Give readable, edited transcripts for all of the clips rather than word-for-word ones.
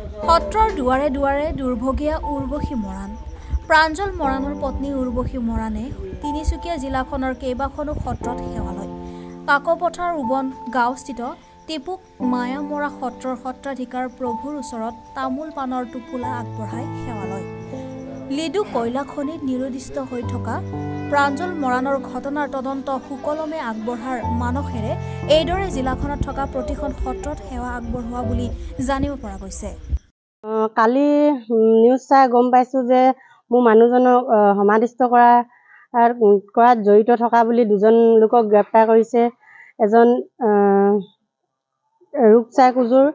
সত্ৰৰ দুৱাৰে দুৱাৰে দুৰ্ভগীয়া উৰ্বশী মৰাণ। প্ৰাঞ্জল মৰাণৰ পত্নী উৰ্বশী মৰাণে তিনিচুকীয়া জিলাখনৰ কেইবাখনো সত্ৰত সেৱা লয়। কাকপথাৰ উবন গাঁওস্থিত টিপুক মায়ামৰা সত্ৰৰ সত্ৰাধিকাৰ প্ৰভুৰ ওচৰত তামোল পাণৰ টোপোলা আগবঢ়াই সেৱা লয়। লিডু কয়লা খনিত নিৰুদ্দিষ্ট হৈ থকা প্ৰাঞ্জল মৰাণৰ ঘটনাৰ তদন্ত সুকলমে আগবঢ়াৰ মানসেৰে এইদৰে জিলাখনত থকা প্ৰতিখন সত্ৰত সেৱা আগবঢ়োৱা বুলি জানিব পৰা গৈছে। কালি নিউজ চাই গম পাইছোঁ যে মোৰ মানুহজনক সমাধিস্থ কৰাত জড়িত থকা বুলি দুজন লোকক গ্ৰেপ্তাৰ কৰিছে। এজন ৰূপচাই কুজুৰ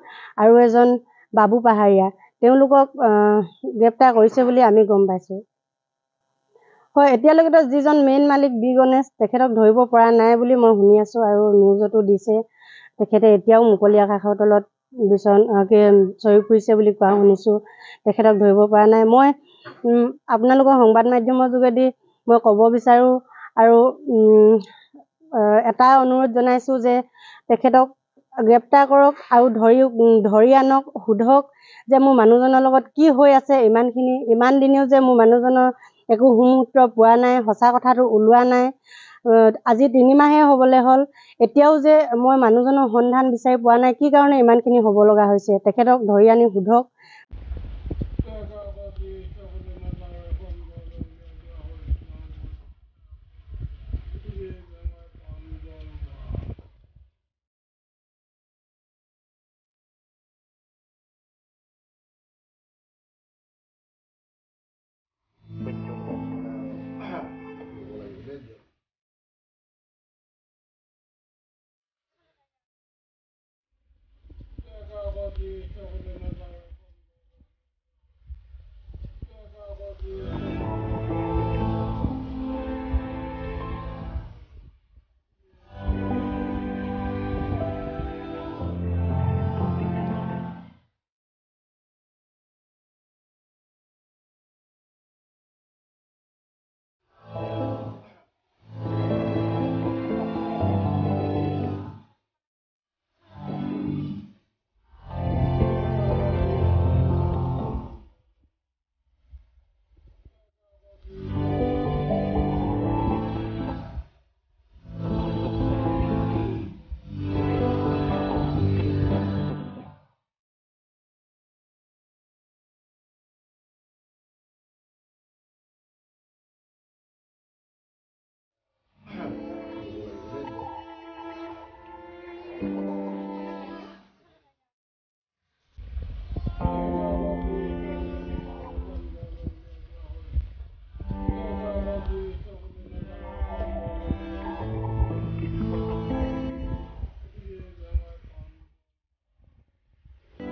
আৰু এজন বাবু পাহাৰীয়া। তেওঁলোকক গ্ৰেপ্তাৰ কৰিছে বুলি আমি গম পাইছোঁ। হয়, এতিয়ালৈকেতো যিজন মেইন মালিক বি গণেশ তেখেতক ধৰিব পৰা নাই বুলি মই শুনি আছোঁ আৰু নিউজতো দিছে। তেখেতে এতিয়াও মুকলি আকাশৰ তলত চৰি ফুৰিছে বুলি কোৱা শুনিছোঁ। তেখেতক ধৰিব পৰা নাই। মই আপোনালোকৰ সংবাদ মাধ্যমৰ যোগেদি মই ক'ব বিচাৰোঁ আৰু এটা অনুৰোধ জনাইছোঁ যে তেখেতক গ্ৰেপ্তাৰ কৰক আৰু ধৰি আনক, সোধক যে মোৰ মানুহজনৰ লগত কি হৈ আছে। ইমান দিনেও যে মোৰ মানুহজনৰ একো সুমূত্ৰ পোৱা নাই, সঁচা কথাটো ওলোৱা নাই। আজি 3 মাহে হ'বলৈ হ'ল, এতিয়াও যে মই মানুহজনৰ সন্ধান বিচাৰি পোৱা নাই। কি কাৰণে ইমানখিনি হ'ব লগা হৈছে, তেখেতক ধৰি আনি সোধক।